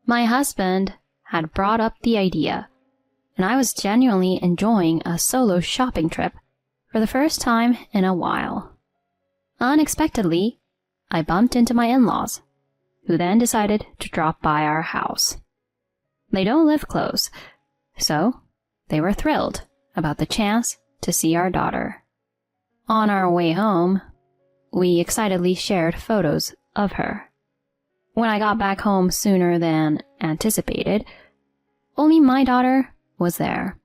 My husband had brought up the idea, and I was genuinely enjoying a solo shopping trip for the first time in a while. Unexpectedly, I bumped into my in-laws, who then decided to drop by our house. They don't live close, so they were thrilled about the chance to see our daughter. On our way home, we excitedly shared photos of her. When I got back home sooner than anticipated, only my daughter was there.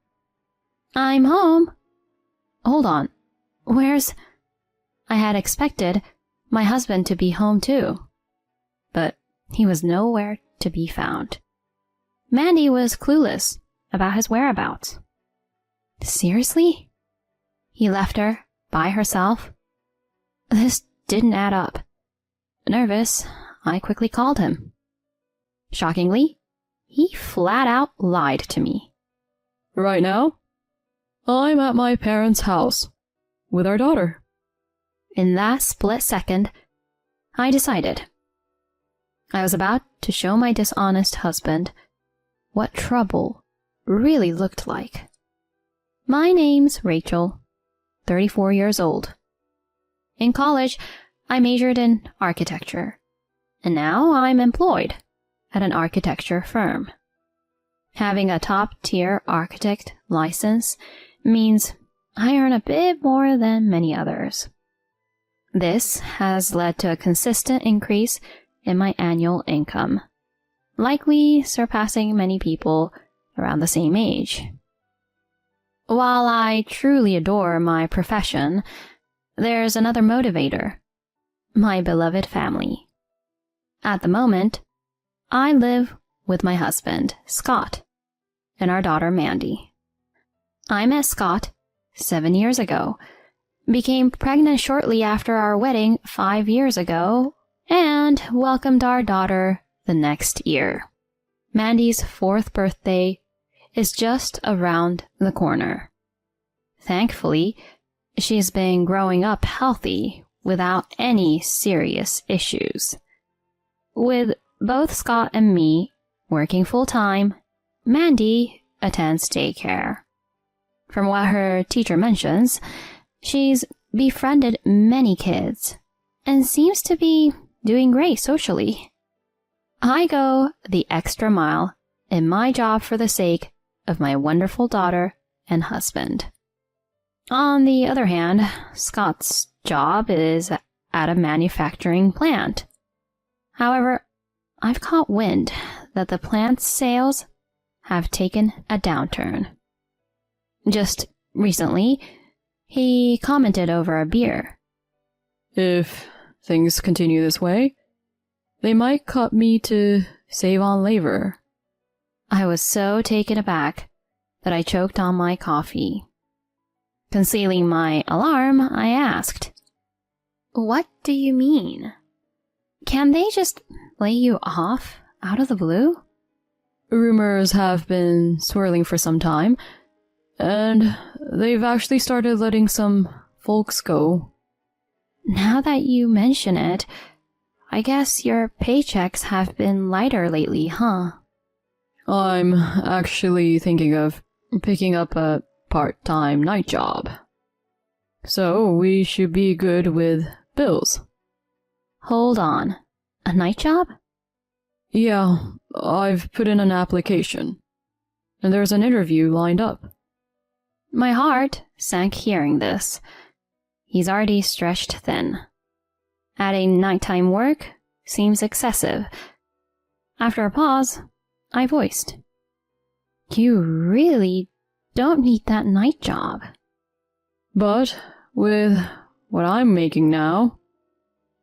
"I'm home." "Hold on, where's—" I had expected my husband to be home too, but he was nowhere to be found. Mandy was clueless about his whereabouts. Seriously? He left her by herself? This didn't add up. Nervous, I quickly called him. Shockingly, he flat out lied to me. "Right now, I'm at my parents' house with our daughter." In that split second, I decided. I was about to show my dishonest husband what trouble really looked like. My name's Rachel, 34 years old. In college, I majored in architecture, and now I'm employed at an architecture firm. Having a top-tier architect license means I earn a bit more than many others. This has led to a consistent increase in my annual income, likely surpassing many people around the same age. While I truly adore my profession, there's another motivator: my beloved family. At the moment, I live with my husband, Scott, and our daughter, Mandy. I met Scott 7 years ago, became pregnant shortly after our wedding 5 years ago, and welcomed our daughter the next year. Mandy's 4th birthday is just around the corner. Thankfully, she's been growing up healthy without any serious issues. With both Scott and me working full-time, Mandy attends daycare. From what her teacher mentions, she's befriended many kids and seems to be doing great socially. I go the extra mile in my job for the sake of my wonderful daughter and husband. On the other hand, Scott's job is at a manufacturing plant. However, I've caught wind that the plant's sales have taken a downturn. Just recently, he commented over a beer. "If things continue this way, they might cut me to save on labor." I was so taken aback that I choked on my coffee. Concealing my alarm, I asked, "What do you mean? Can they just lay you off out of the blue?" "Rumors have been swirling for some time, and they've actually started letting some folks go." Now that you mention it, I guess your paychecks have been lighter lately, huh? "I'm actually thinking of picking up a part-time night job, so we should be good with bills." Hold on. A night job? "Yeah, I've put in an application, and there's an interview lined up." My heart sank hearing this. He's already stretched thin. Adding nighttime work seems excessive. After a pause, I voiced, "You really don't need that night job." "But with what I'm making now..."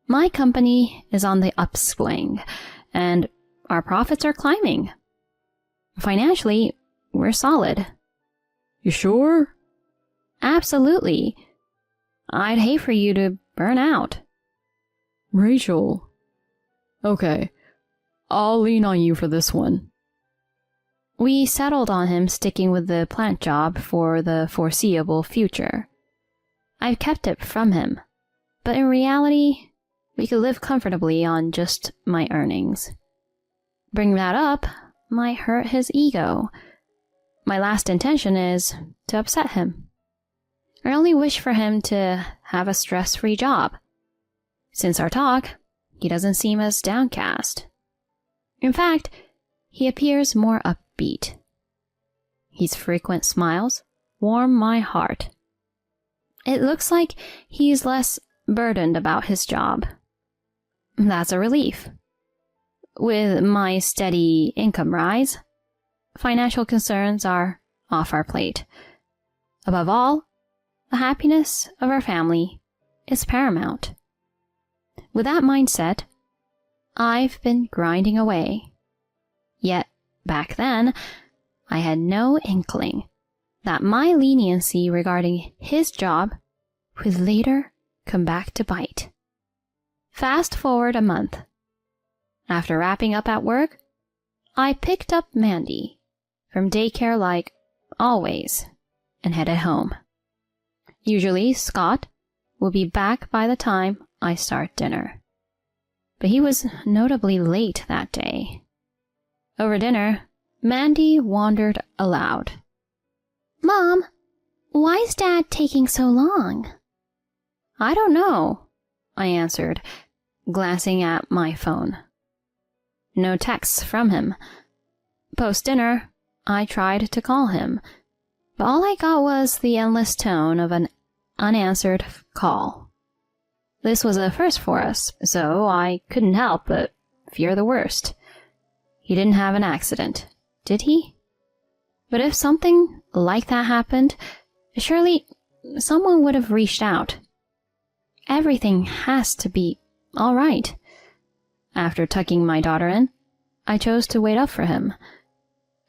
My company is on the upswing, and our profits are climbing. Financially, we're solid. "You sure?" Absolutely. I'd hate for you to burn out. "Rachel..." "Okay, I'll lean on you for this one." We settled on him sticking with the plant job for the foreseeable future. I've kept it from him, but in reality, we could live comfortably on just my earnings. bring that up might hurt his ego. My last intention is to upset him. I only wish for him to have a stress-free job. Since our talk, he doesn't seem as downcast. In fact, he appears more upbeat. His frequent smiles warm my heart. It looks like he's less burdened about his job. That's a relief. With my steady income rise, financial concerns are off our plate. Above all, the happiness of our family is paramount. With that mindset, I've been grinding away. Yet, back then, I had no inkling that my leniency regarding his job would later come back to bite. Fast forward a month. After wrapping up at work, I picked up Mandy from daycare like always and headed home. Usually, Scott will be back by the time I start dinner. But he was notably late that day. Over dinner, Mandy wondered aloud. "Mom, why is Dad taking so long?" "I don't know," I answered, glancing at my phone. No texts from him. Post-dinner, I tried to call him, but all I got was the endless tone of an unanswered call. This was a first for us, so I couldn't help but fear the worst. He didn't have an accident, did he? But if something like that happened, surely someone would have reached out. Everything has to be all right. After tucking my daughter in, I chose to wait up for him.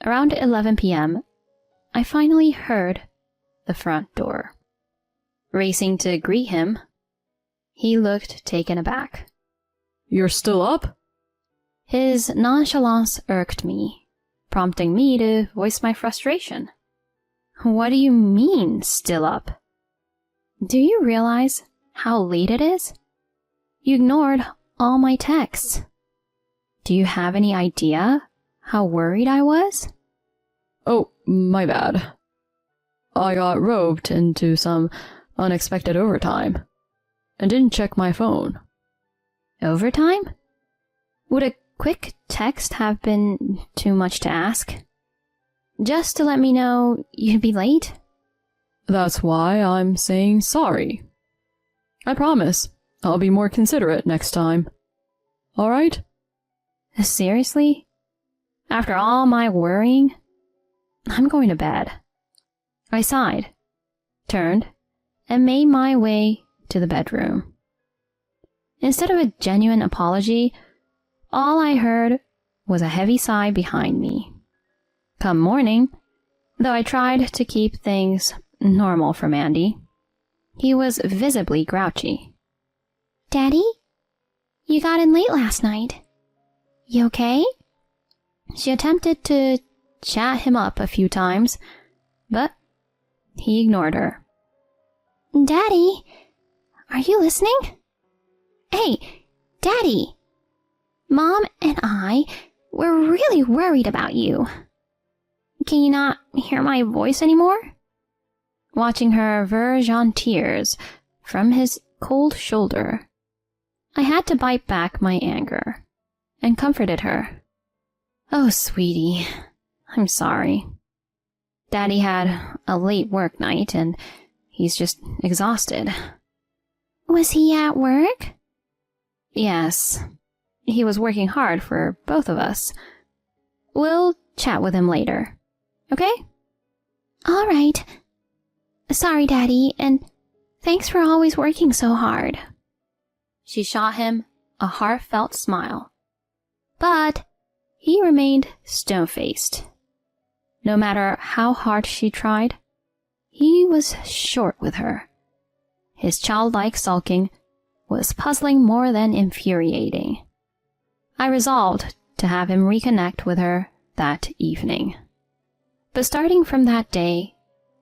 Around 11 p.m., I finally heard the front door. Racing to greet him, he looked taken aback. "You're still up?" His nonchalance irked me, prompting me to voice my frustration. "What do you mean, still up? Do you realize how late it is? You ignored all my texts. Do you have any idea how worried I was?" "Oh, my bad. I got roped into some unexpected overtime and didn't check my phone." "Overtime? Would a quick text have been too much to ask? Just to let me know you'd be late?" "That's why I'm saying sorry. I promise I'll be more considerate next time. All right?" "Seriously? After all my worrying? I'm going to bed." I sighed, turned, and made my way to the bedroom. Instead of a genuine apology, all I heard was a heavy sigh behind me. Come morning, though I tried to keep things normal for Mandy, he was visibly grouchy. "Daddy? You got in late last night. You okay?" She attempted to chat him up a few times, but he ignored her. "Daddy, are you listening? Hey, Daddy! Mom and I were really worried about you. Can you not hear my voice anymore?" Watching her verge on tears from his cold shoulder, I had to bite back my anger and comforted her. "Oh, sweetie, I'm sorry. Daddy had a late work night and he's just exhausted." "Was he at work?" "Yes. He was working hard for both of us. We'll chat with him later. Okay?" "All right. Sorry, Daddy, and thanks for always working so hard." She shot him a heartfelt smile. But he remained stone-faced. No matter how hard she tried, he was short with her. His childlike sulking was puzzling more than infuriating. I resolved to have him reconnect with her that evening. But starting from that day,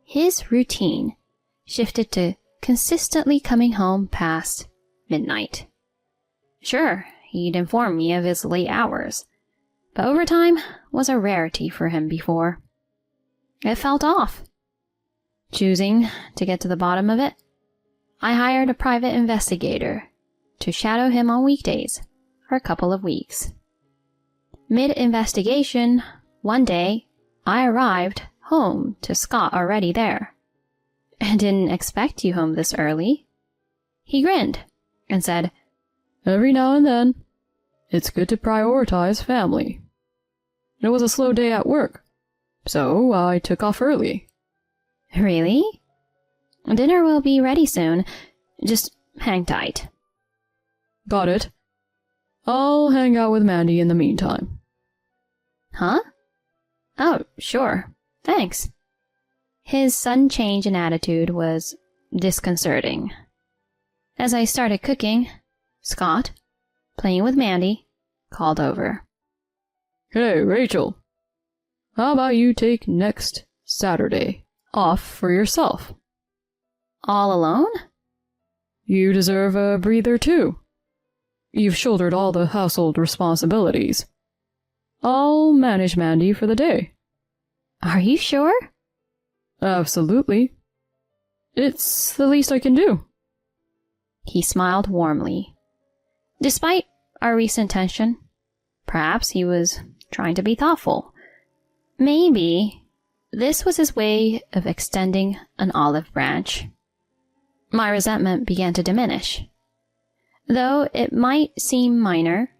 his routine shifted to consistently coming home past midnight. Sure, he'd inform me of his late hours, but overtime was a rarity for him before. It felt off. Choosing to get to the bottom of it, I hired a private investigator to shadow him on weekdays for a couple of weeks. Mid-investigation, one day, I arrived home to Scott already there. I didn't expect you home this early. He grinned and said, Every now and then, it's good to prioritize family. It was a slow day at work, so I took off early. Really? Dinner will be ready soon. Just hang tight. Got it. I'll hang out with Mandy in the meantime. Huh? Oh, sure. Thanks. His sudden change in attitude was disconcerting. As I started cooking, Scott, playing with Mandy, called over. Hey, Rachel. How about you take next Saturday off for yourself? All alone? You deserve a breather too. You've shouldered all the household responsibilities. I'll manage Mandy for the day. Are you sure? Absolutely. It's the least I can do. He smiled warmly. Despite our recent tension, perhaps he was trying to be thoughtful. Maybe this was his way of extending an olive branch. My resentment began to diminish. Though it might seem minor,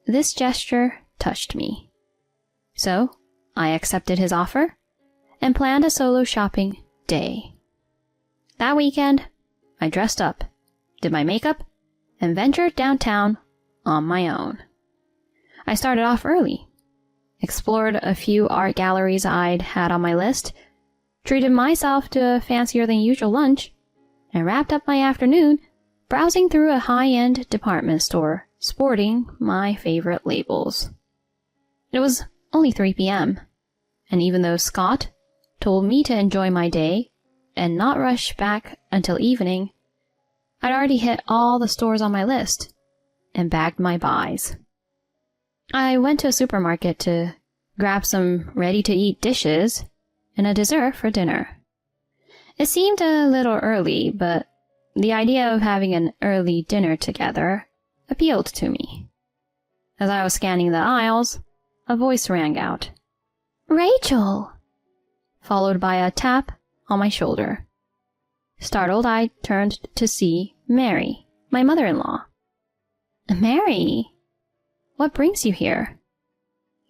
this gesture touched me. So I accepted his offer and planned a solo shopping day. That weekend, I dressed up, did my makeup, and ventured downtown on my own. I started off early, explored a few art galleries I'd had on my list, treated myself to a fancier than usual lunch, and wrapped up my afternoon browsing through a high-end department store sporting my favorite labels. It was only 3 p.m., and even though Scott told me to enjoy my day and not rush back until evening, I'd already hit all the stores on my list and bagged my buys. I went to a supermarket to grab some ready-to-eat dishes and a dessert for dinner. It seemed a little early, but the idea of having an early dinner together appealed to me. As I was scanning the aisles, a voice rang out. "Rachel!" followed by a tap on my shoulder. Startled, I turned to see Mary, my mother-in-law. "Mary, what brings you here?"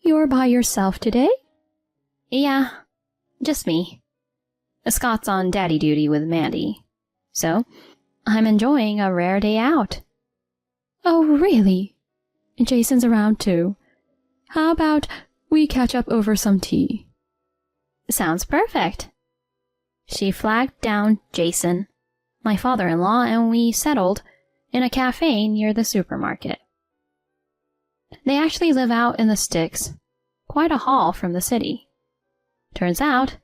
"You're by yourself today?" "Yeah, just me. Scott's on daddy duty with Mandy, so I'm enjoying a rare day out." "Oh, really? Jason's around too. How about we catch up over some tea?" "Sounds perfect." She flagged down Jason, my father-in-law, and we settled in a cafe near the supermarket. They actually live out in the sticks, quite a haul from the city. Turns out,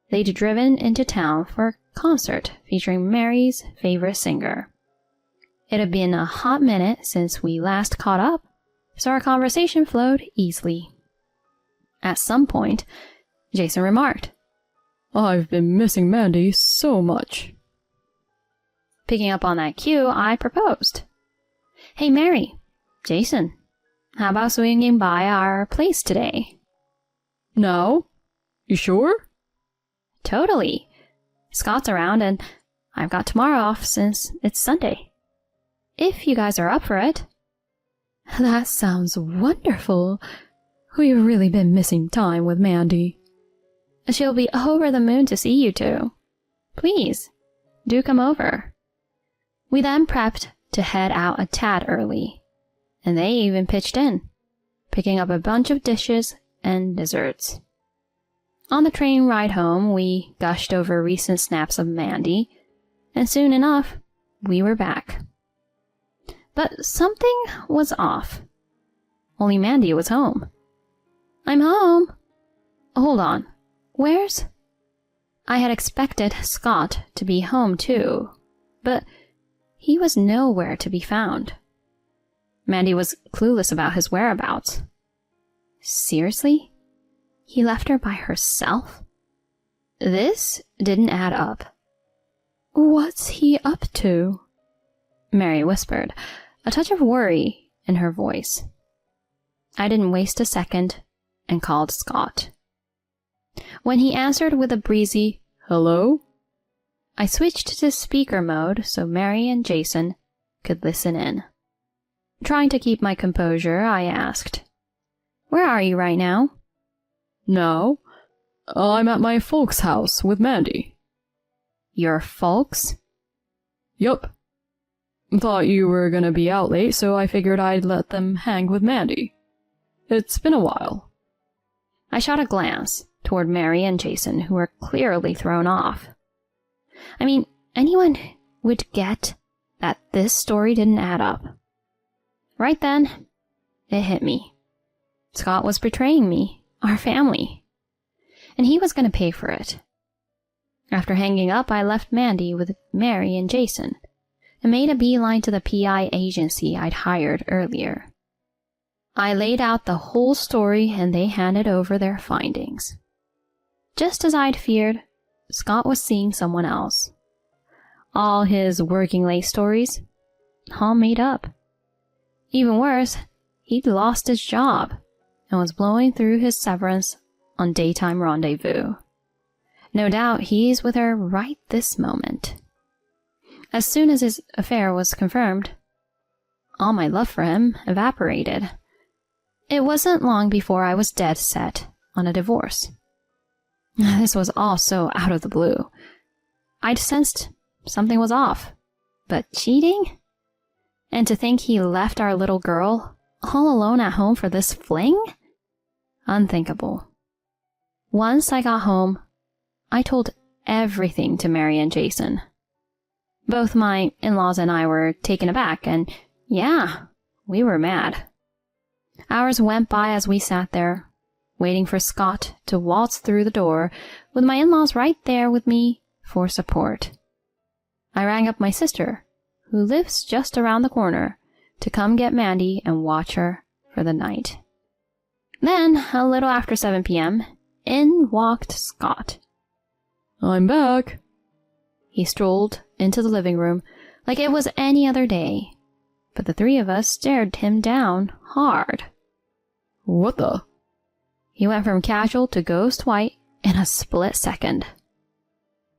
they'd driven into town for a concert featuring Mary's favorite singer. It had been a hot minute since we last caught up, so our conversation flowed easily. At some point, Jason remarked, I've been missing Mandy so much. Picking up on that cue, I proposed. "Hey, Mary, Jason, how about swinging by our place today?" Now? You sure? "Totally. Scott's around and I've got tomorrow off since it's Sunday. If you guys are up for it." That sounds wonderful. We've really been missing time with Mandy. "She'll be over the moon to see you two. Please, do come over." We then prepped to head out a tad early, and they even pitched in, picking up a bunch of dishes and desserts. On the train ride home, we gushed over recent snaps of Mandy, and soon enough, we were back. But something was off. Only Mandy was home. "I'm home." "Hold on. Where's—" I had expected Scott to be home too, but he was nowhere to be found. Mandy was clueless about his whereabouts. Seriously? He left her by herself? This didn't add up. What's he up to? Mary whispered, a touch of worry in her voice. I didn't waste a second and called Scott. When he answered with a breezy, "Hello?" I switched to speaker mode so Mary and Jason could listen in. Trying to keep my composure, I asked, "Where are you right now?" "Now, I'm at my folks' house with Mandy." "Your folks?" "Yup. Thought you were gonna be out late, so I figured I'd let them hang with Mandy. It's been a while." I shot a glance toward Mary and Jason, who were clearly thrown off. I mean, anyone would get that this story didn't add up. Right then, it hit me. Scott was betraying me, our family, and he was going to pay for it. After hanging up, I left Mandy with Mary and Jason and made a beeline to the PI agency I'd hired earlier. I laid out the whole story and they handed over their findings. Just as I'd feared, Scott was seeing someone else. All his working late stories, all made up. Even worse, he'd lost his job and was blowing through his severance on daytime rendezvous. No doubt he's with her right this moment. As soon as his affair was confirmed, all my love for him evaporated. It wasn't long before I was dead set on a divorce. This was all so out of the blue. I'd sensed something was off, but cheating? And to think he left our little girl all alone at home for this fling? Unthinkable. Once I got home, I told everything to Mary and Jason. Both my in-laws and I were taken aback, and yeah, we were mad. Hours went by as we sat there, waiting for Scott to waltz through the door, with my in-laws right there with me for support. I rang up my sister, who lives just around the corner, to come get Mandy and watch her for the night. Then, a little after 7 p.m., in walked Scott. "I'm back." He strolled into the living room like it was any other day, but the three of us stared him down hard. "What the?" He went from casual to ghost white in a split second.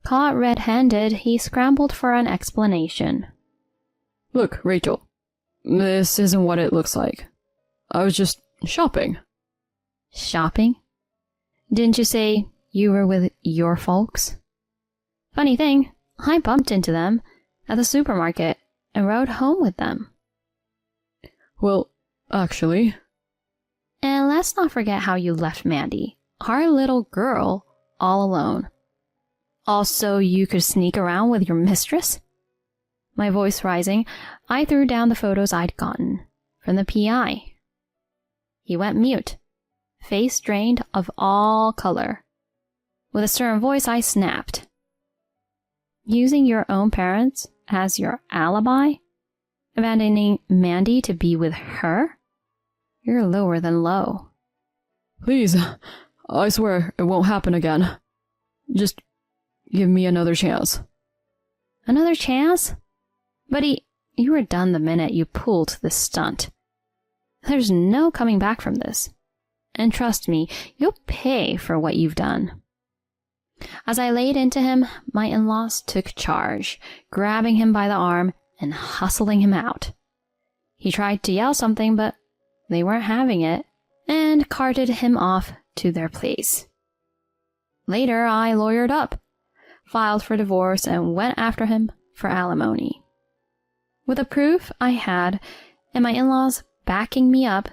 Caught red-handed, he scrambled for an explanation. "Look, Rachel, this isn't what it looks like. I was just shopping." Shopping? Didn't you say you were with your folks? Funny thing, I bumped into them at the supermarket and rode home with them. "Well, actually..." And let's not forget how you left Mandy, our little girl, all alone. Also, you could sneak around with your mistress? My voice rising, I threw down the photos I'd gotten from the PI. He went mute, face drained of all color. With a stern voice, I snapped. Using your own parents as your alibi? Abandoning Mandy to be with her? You're lower than low. "Please, I swear it won't happen again. Just give me another chance." Another chance? Buddy, you were done the minute you pulled this stunt. There's no coming back from this. And trust me, you'll pay for what you've done. As I laid into him, my in-laws took charge, grabbing him by the arm and hustling him out. He tried to yell something, but they weren't having it, and carted him off to their place. Later, I lawyered up, filed for divorce, and went after him for alimony. With the proof I had, and my in-laws backing me up,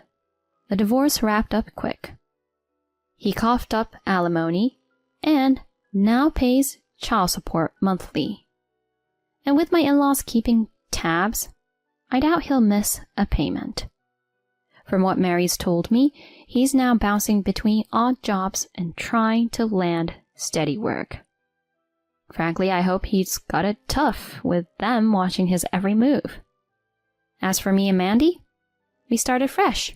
the divorce wrapped up quick. He coughed up alimony, and now pays child support monthly. And with my in-laws keeping tabs, I doubt he'll miss a payment. From what Mary's told me, he's now bouncing between odd jobs and trying to land steady work. Frankly, I hope he's got it tough with them watching his every move. As for me and Mandy, we started fresh.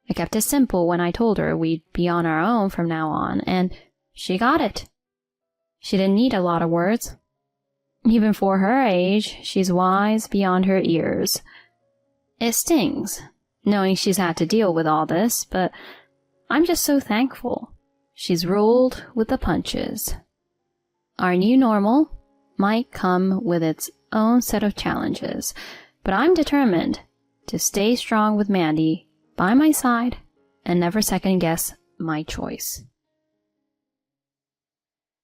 I kept it simple when I told her we'd be on our own from now on, and she got it. She didn't need a lot of words. Even for her age, she's wise beyond her years. It stings, knowing she's had to deal with all this, but I'm just so thankful. She's rolled with the punches. Our new normal might come with its own set of challenges, but I'm determined to stay strong with Mandy by my side and never second guess my choice.